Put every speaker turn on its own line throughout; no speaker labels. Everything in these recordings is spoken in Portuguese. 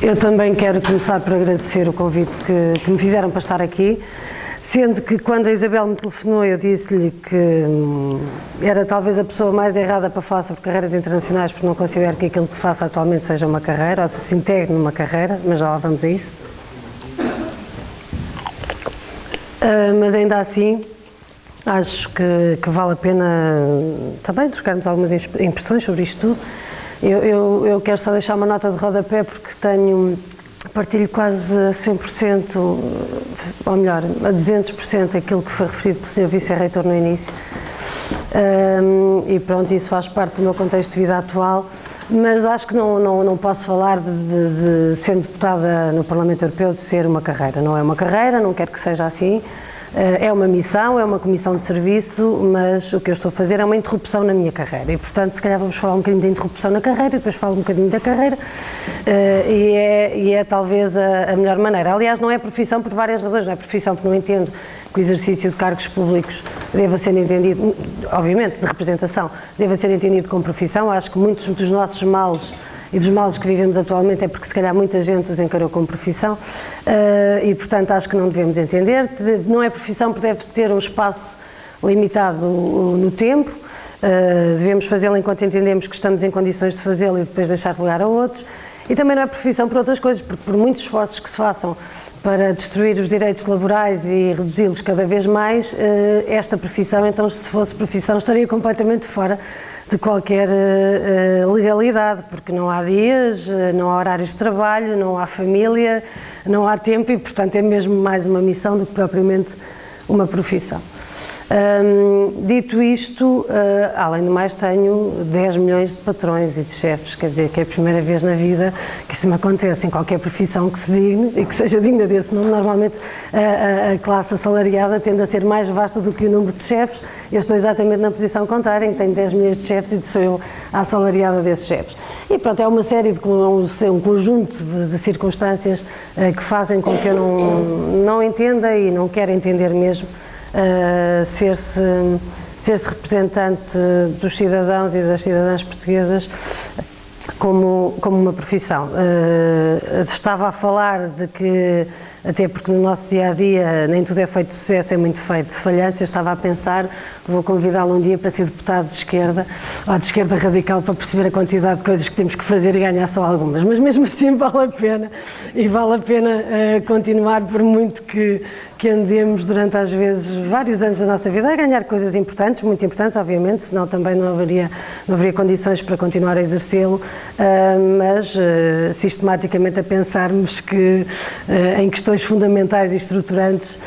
Eu também quero começar por agradecer o convite que me fizeram para estar aqui, sendo que quando a Isabel me telefonou eu disse-lhe que era talvez a pessoa mais errada para falar sobre carreiras internacionais, porque não considero que aquilo que faço atualmente seja uma carreira, ou se integre numa carreira, mas já lá vamos a isso. Mas ainda assim, acho que vale a pena também trocarmos algumas impressões sobre isto tudo. Eu quero só deixar uma nota de rodapé porque partilho quase a 100%, ou melhor, a 200% aquilo que foi referido pelo Sr. Vice-Reitor no início. E pronto, isso faz parte do meu contexto de vida atual, mas acho que não posso falar de sendo deputada no Parlamento Europeu, de ser uma carreira. Não é uma carreira, não quero que seja assim. É uma missão, é uma comissão de serviço, mas o que eu estou a fazer é uma interrupção na minha carreira e, portanto, se calhar vamos falar um bocadinho da interrupção na carreira e depois falo um bocadinho da carreira e é talvez a melhor maneira. Aliás, não é profissão por várias razões, não é profissão porque não entendo que o exercício de cargos públicos deva ser entendido, obviamente, de representação, deva ser entendido como profissão. Acho que muitos dos nossos males e dos males que vivemos atualmente é porque se calhar muita gente os encarou como profissão e, portanto, acho que não devemos entender. Não é profissão porque deve ter um espaço limitado no tempo, devemos fazê-lo enquanto entendemos que estamos em condições de fazê-lo e depois deixar de lugar a outros. E também não é profissão por outras coisas, porque por muitos esforços que se façam para destruir os direitos laborais e reduzi-los cada vez mais, esta profissão, então, se fosse profissão, estaria completamente fora de qualquer legalidade, porque não há dias, não há horários de trabalho, não há família, não há tempo e, portanto, é mesmo mais uma missão do que propriamente uma profissão. Dito isto, além do mais, tenho 10 milhões de patrões e de chefes, quer dizer que é a primeira vez na vida que isso me acontece em qualquer profissão que se digne e que seja digna desse nome. Normalmente a classe assalariada tende a ser mais vasta do que o número de chefes. Eu estou exatamente na posição contrária, em que tenho 10 milhões de chefes e sou eu a assalariada desses chefes. E pronto, é uma série de um conjunto de circunstâncias que fazem com que eu não entenda e não quero entender mesmo ser-se representante dos cidadãos e das cidadãs portuguesas como uma profissão. Estava a falar de que, até porque no nosso dia-a-dia nem tudo é feito de sucesso, é muito feito de falhança. Eu estava a pensar, vou convidá-lo um dia para ser deputado de esquerda, ou de esquerda radical, para perceber a quantidade de coisas que temos que fazer e ganhar só algumas. Mas mesmo assim vale a pena, e vale a pena continuar, por muito que andemos durante, às vezes, vários anos da nossa vida a ganhar coisas importantes, muito importantes, obviamente, senão também não haveria condições para continuar a exercê-lo, mas sistematicamente a pensarmos que em questões fundamentais e estruturantes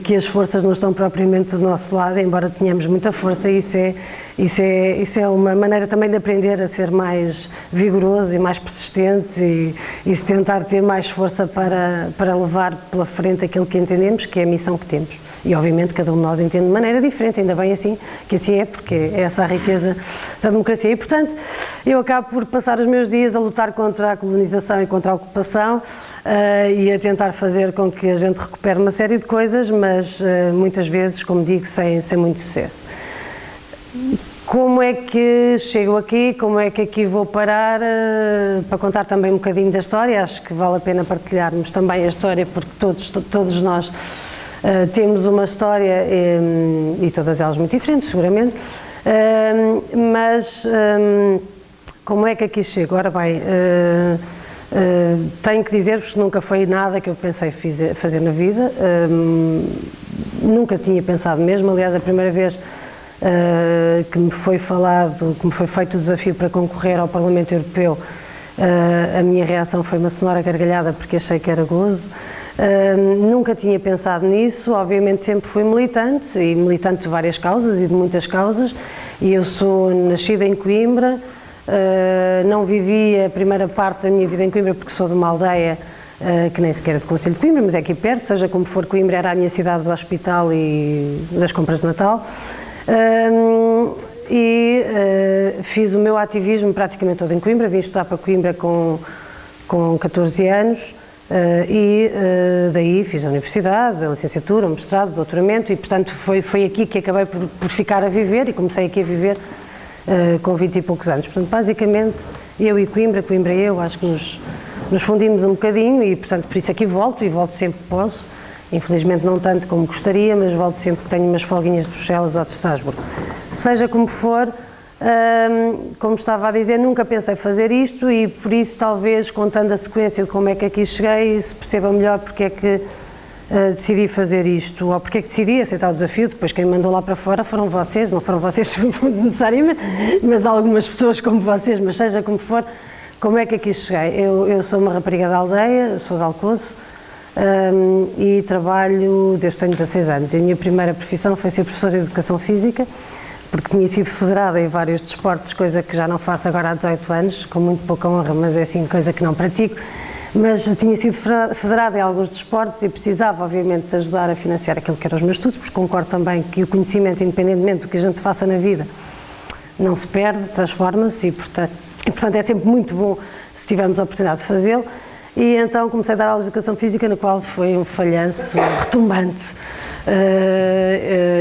que as forças não estão propriamente do nosso lado, embora tenhamos muita força, isso é uma maneira também de aprender a ser mais vigoroso e mais persistente e se tentar ter mais força para levar pela frente aquilo que entendemos, que é a missão que temos. E, obviamente, cada um de nós entende de maneira diferente, ainda bem assim, que assim é, porque é essa a riqueza da democracia. E, portanto, eu acabo por passar os meus dias a lutar contra a colonização e contra a ocupação e a tentar fazer com que a gente recupere uma série de coisas, mas muitas vezes, como digo, sem muito sucesso. Como é que chego aqui, como é que aqui vou parar, para contar também um bocadinho da história. Acho que vale a pena partilharmos também a história, porque todos nós temos uma história e todas elas muito diferentes, seguramente, mas como é que aqui chego? Ora bem, tenho que dizer-vos que nunca foi nada que eu pensei fazer na vida, nunca tinha pensado mesmo. Aliás, a primeira vez que me foi feito o desafio para concorrer ao Parlamento Europeu, a minha reação foi uma sonora gargalhada porque achei que era gozo. Nunca tinha pensado nisso, obviamente sempre fui militante, e militante de várias causas e de muitas causas, e eu sou nascida em Coimbra, não vivi a primeira parte da minha vida em Coimbra porque sou de uma aldeia que nem sequer é do Concelho de Coimbra, mas é aqui perto, seja como for, Coimbra era a minha cidade do hospital e das compras de Natal. Fiz o meu ativismo praticamente todo em Coimbra, vim estudar para Coimbra com 14 anos daí fiz a universidade, a licenciatura, o mestrado, o doutoramento e, portanto, foi aqui que acabei por ficar a viver e comecei aqui a viver com 20 e poucos anos. Portanto, basicamente, eu e Coimbra e eu, acho que nos fundimos um bocadinho e, portanto, por isso aqui volto e volto sempre que posso. Infelizmente não tanto como gostaria, mas volto sempre que tenho umas folguinhas de Bruxelas ou de Estrasburgo. Seja como for, como estava a dizer, nunca pensei fazer isto e por isso talvez contando a sequência de como é que aqui cheguei se perceba melhor porque é que decidi fazer isto ou porque é que decidi aceitar o desafio. Depois quem me mandou lá para fora foram vocês, não foram vocês necessariamente, mas algumas pessoas como vocês, mas seja como for, como é que aqui cheguei? Eu sou uma rapariga da aldeia, sou de Alcoço, e trabalho desde que tenho 16 anos. E a minha primeira profissão foi ser professora de Educação Física, porque tinha sido federada em vários desportos, coisa que já não faço agora há 18 anos, com muito pouca honra, mas é assim coisa que não pratico. Mas tinha sido federada em alguns desportos e precisava, obviamente, de ajudar a financiar aquilo que eram os meus estudos, porque concordo também que o conhecimento, independentemente do que a gente faça na vida, não se perde, transforma-se e, portanto, é sempre muito bom se tivermos a oportunidade de fazê-lo. E então comecei a dar aulas de Educação Física, na qual foi um falhanço retumbante.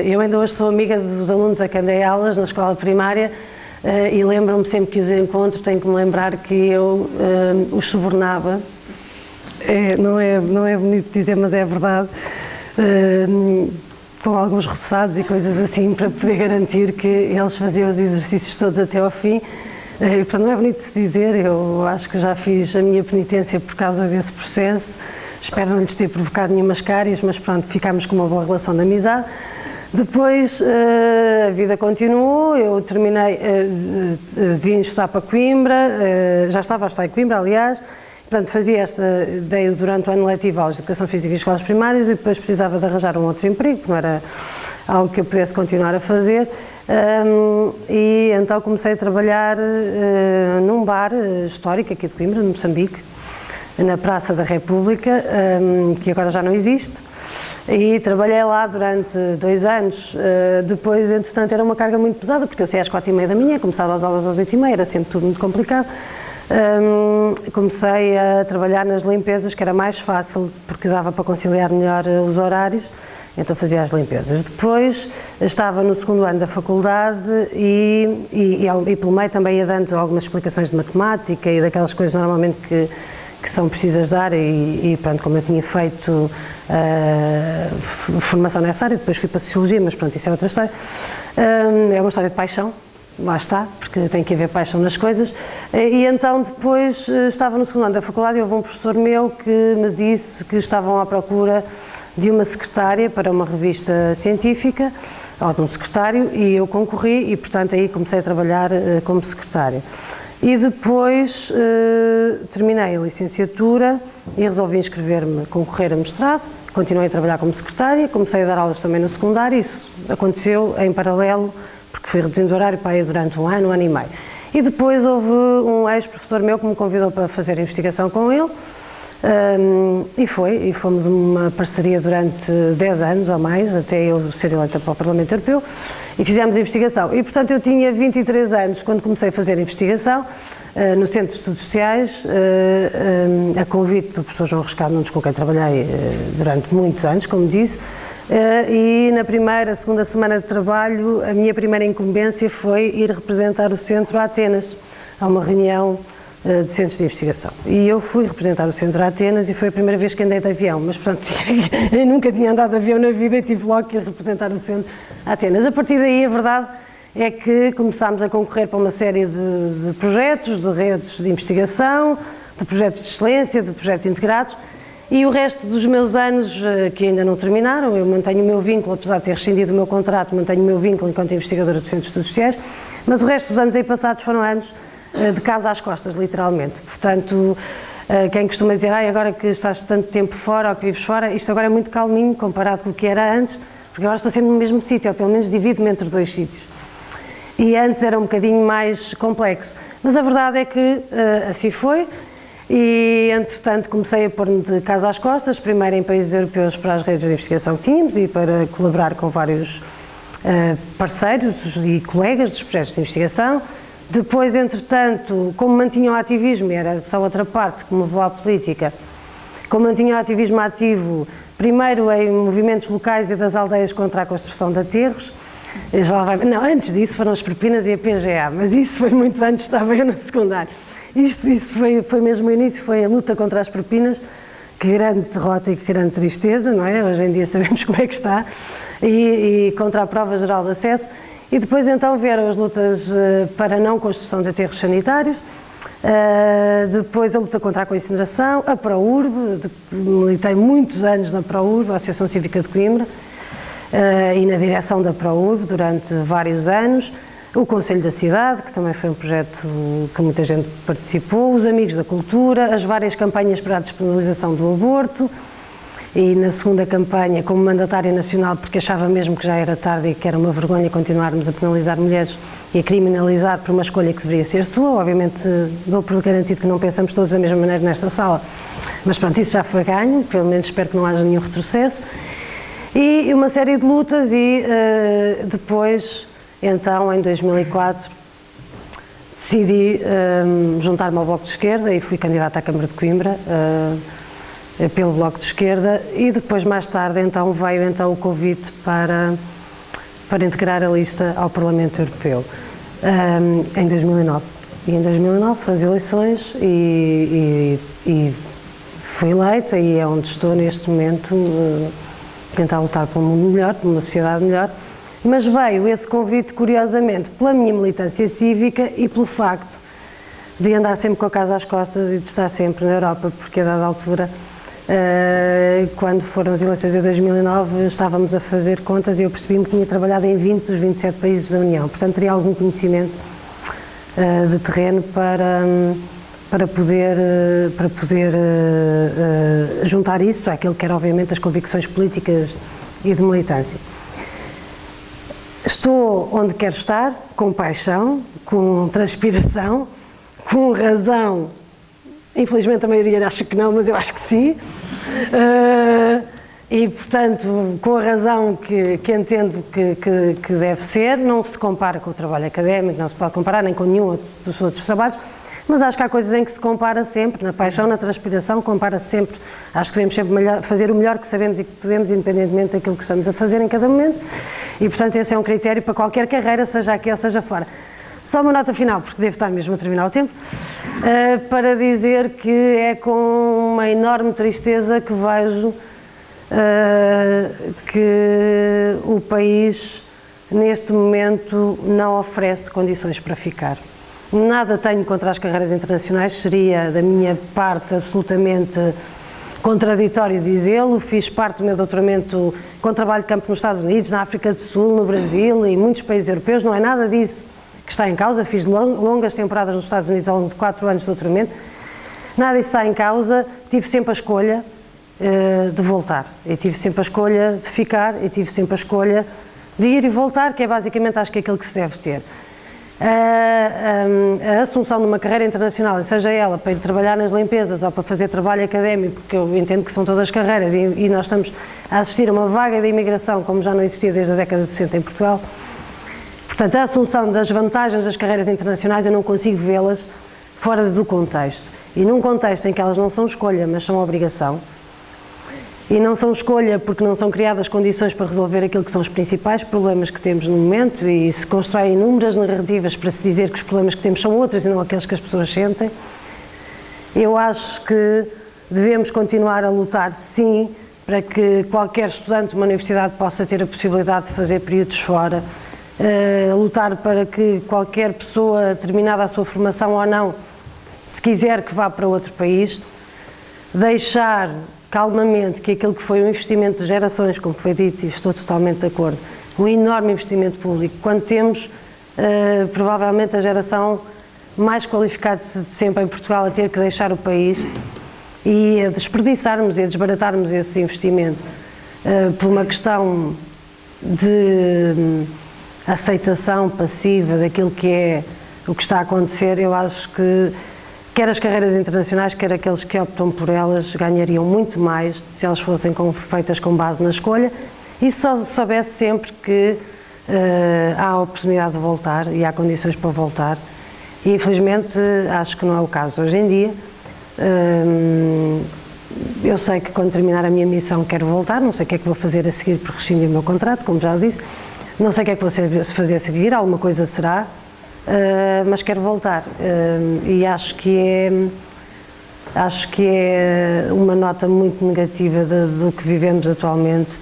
Eu ainda hoje sou amiga dos alunos a quem dei aulas na escola primária e lembro-me sempre que os encontro, tenho que me lembrar que eu os subornava, não é bonito dizer, mas é verdade, com alguns repousados e coisas assim, para poder garantir que eles faziam os exercícios todos até ao fim. E, portanto, não é bonito de dizer, eu acho que já fiz a minha penitência por causa desse processo, espero não lhes ter provocado nenhumas cáries, mas pronto, ficámos com uma boa relação de amizade. Depois a vida continuou, eu terminei, vim estudar para Coimbra, já estava a estudar em Coimbra, aliás, portanto dei durante o ano letivo aulas de Educação Física e Escolas Primárias e depois precisava de arranjar um outro emprego, porque não era algo que eu pudesse continuar a fazer. E então comecei a trabalhar num bar histórico aqui de Coimbra, no Moçambique, na Praça da República, que agora já não existe, e trabalhei lá durante 2 anos. Depois, entretanto, era uma carga muito pesada, porque eu saía às 4h30 da manhã, começava as aulas às 8h30, era sempre tudo muito complicado. Comecei a trabalhar nas limpezas, que era mais fácil, porque dava para conciliar melhor os horários. Então fazia as limpezas. Depois estava no 2º ano da faculdade e pelo meio também ia dando algumas explicações de matemática e daquelas coisas normalmente que são precisas dar e pronto, como eu tinha feito formação nessa área, depois fui para a Sociologia, mas pronto, isso é outra história. É uma história de paixão, lá está, porque tem que haver paixão nas coisas. E então depois estava no 2º ano da faculdade e houve um professor meu que me disse que estavam à procura de uma secretária para uma revista científica, ou de um secretário, e eu concorri e, portanto, aí comecei a trabalhar como secretária. E depois terminei a licenciatura e resolvi inscrever-me, concorrer a mestrado, continuei a trabalhar como secretária, comecei a dar aulas também no secundário, isso aconteceu em paralelo, porque fui reduzindo o horário para ir durante um ano e meio. E depois houve um ex-professor meu que me convidou para fazer a investigação com ele, e fomos uma parceria durante 10 anos ou mais, até eu ser eleita para o Parlamento Europeu, e fizemos a investigação. E, portanto, eu tinha 23 anos quando comecei a fazer a investigação no Centro de Estudos Sociais, a convite do professor João Rescado Nunes, com quem trabalhei durante muitos anos, como disse, e na primeira, segunda semana de trabalho, a minha primeira incumbência foi ir representar o centro a Atenas, a uma reunião de centros de investigação. E eu fui representar o centro a Atenas e foi a primeira vez que andei de avião, mas pronto, eu nunca tinha andado de avião na vida e tive logo que ir representar o centro a Atenas. A partir daí, a verdade é que começámos a concorrer para uma série de projetos, de redes de investigação, de projetos de excelência, de projetos integrados, e o resto dos meus anos, que ainda não terminaram, eu mantenho o meu vínculo, apesar de ter rescindido o meu contrato, mantenho o meu vínculo enquanto investigadora do Centro de Estudos Sociais, mas o resto dos anos aí passados foram anos de casa às costas, literalmente. Portanto, quem costuma dizer, agora que estás tanto tempo fora ou que vives fora, isto agora é muito calminho comparado com o que era antes, porque agora estou sempre no mesmo sítio, ou pelo menos divido-me entre 2 sítios. E antes era um bocadinho mais complexo. Mas a verdade é que assim foi, e entretanto comecei a pôr-me de casa às costas, primeiro em países europeus para as redes de investigação que tínhamos e para colaborar com vários parceiros e colegas dos projetos de investigação. Depois, entretanto, como mantinha o ativismo, e era essa outra parte que me levou à política, como mantinha o ativismo ativo, primeiro em movimentos locais e das aldeias contra a construção de aterros, antes disso foram as propinas e a PGA, mas isso foi muito antes, estava eu no secundário. Isso foi mesmo o início, foi a luta contra as propinas. Que grande derrota e que grande tristeza, não é? Hoje em dia sabemos como é que está. E contra a prova geral de acesso. E depois então vieram as lutas para a não construção de aterros sanitários, depois a luta contra a coincineração, a ProURB, militei muitos anos na ProURB, a Associação Cívica de Coimbra, e na direção da ProURB durante vários anos, o Conselho da Cidade, que também foi um projeto que muita gente participou, os Amigos da Cultura, as várias campanhas para a despenalização do aborto, e na segunda campanha como mandatária nacional, porque achava mesmo que já era tarde e que era uma vergonha continuarmos a penalizar mulheres e a criminalizar por uma escolha que deveria ser sua. Obviamente dou por garantido que não pensamos todos da mesma maneira nesta sala, mas pronto, isso já foi ganho, pelo menos espero que não haja nenhum retrocesso. E uma série de lutas e depois, então, em 2004, decidi juntar-me ao Bloco de Esquerda e fui candidata à Câmara de Coimbra, pelo Bloco de Esquerda, e depois, mais tarde, então, veio então o convite para integrar a lista ao Parlamento Europeu, em 2009. E em 2009 foram as eleições e fui eleita e é onde estou neste momento, tentar lutar por um mundo melhor, por uma sociedade melhor. Mas veio esse convite, curiosamente, pela minha militância cívica e pelo facto de andar sempre com a casa às costas e de estar sempre na Europa, porque a dada altura, quando foram as eleições de 2009, estávamos a fazer contas e eu percebi-me que tinha trabalhado em 20 dos 27 países da União, portanto teria algum conhecimento de terreno para poder juntar isso àquilo que eram obviamente as convicções políticas e de militância. Estou onde quero estar, com paixão, com transpiração, com razão. Infelizmente a maioria acha que não, mas eu acho que sim. E, portanto, com a razão que entendo que deve ser, não se compara com o trabalho académico, não se pode comparar nem com nenhum dos outros trabalhos, mas acho que há coisas em que se compara sempre, na paixão, na transpiração, compara-se sempre. Acho que devemos sempre fazer o melhor que sabemos e que podemos, independentemente daquilo que estamos a fazer em cada momento, e, portanto, esse é um critério para qualquer carreira, seja aqui ou seja fora. Só uma nota final, porque devo estar mesmo a terminar o tempo, para dizer que é com uma enorme tristeza que vejo que o país, neste momento, não oferece condições para ficar. Nada tenho contra as carreiras internacionais, seria da minha parte absolutamente contraditório dizê-lo. Fiz parte do meu doutoramento com trabalho de campo nos Estados Unidos, na África do Sul, no Brasil e em muitos países europeus, não é nada disso que está em causa. Fiz longas temporadas nos Estados Unidos ao longo de 4 anos de doutoramento, nada disso está em causa. Tive sempre a escolha de voltar, e tive sempre a escolha de ficar, e tive sempre a escolha de ir e voltar, que é basicamente acho que é aquilo que se deve ter. A assunção de uma carreira internacional, seja ela para ir trabalhar nas limpezas ou para fazer trabalho académico, que eu entendo que são todas carreiras, e nós estamos a assistir a uma vaga de imigração como já não existia desde a década de 60 em Portugal. Portanto, a assunção das vantagens das carreiras internacionais eu não consigo vê-las fora do contexto. E num contexto em que elas não são escolha, mas são obrigação, e não são escolha porque não são criadas condições para resolver aquilo que são os principais problemas que temos no momento, e se constroem inúmeras narrativas para se dizer que os problemas que temos são outros e não aqueles que as pessoas sentem. Eu acho que devemos continuar a lutar, sim, para que qualquer estudante de uma universidade possa ter a possibilidade de fazer períodos fora, lutar para que qualquer pessoa, terminada a sua formação ou não, se quiser que vá para outro país, deixar calmamente que aquilo que foi um investimento de gerações, como foi dito, e estou totalmente de acordo, um enorme investimento público, quando temos provavelmente a geração mais qualificada de sempre em Portugal a ter que deixar o país, e a desperdiçarmos e a desbaratarmos esse investimento por uma questão de aceitação passiva daquilo que é o que está a acontecer. Eu acho que quer as carreiras internacionais, quer aqueles que optam por elas, ganhariam muito mais se elas fossem feitas com base na escolha, e se só soubesse sempre que há a oportunidade de voltar e há condições para voltar. E infelizmente acho que não é o caso hoje em dia. Eu sei que quando terminar a minha missão quero voltar, não sei o que é que vou fazer a seguir por rescindir o meu contrato, como já disse, não sei o que é que vou fazer a seguir, alguma coisa será. mas quero voltar. E acho que é uma nota muito negativa do que vivemos atualmente.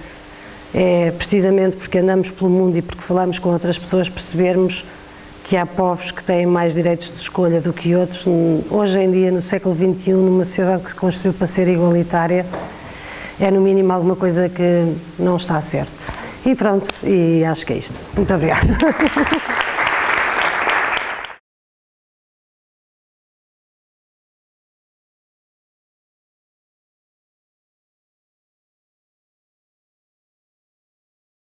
É precisamente porque andamos pelo mundo e porque falamos com outras pessoas, percebermos que há povos que têm mais direitos de escolha do que outros. Hoje em dia, no século XXI, numa sociedade que se construiu para ser igualitária, é no mínimo alguma coisa que não está certo. E pronto, e acho que é isto. Muito obrigada.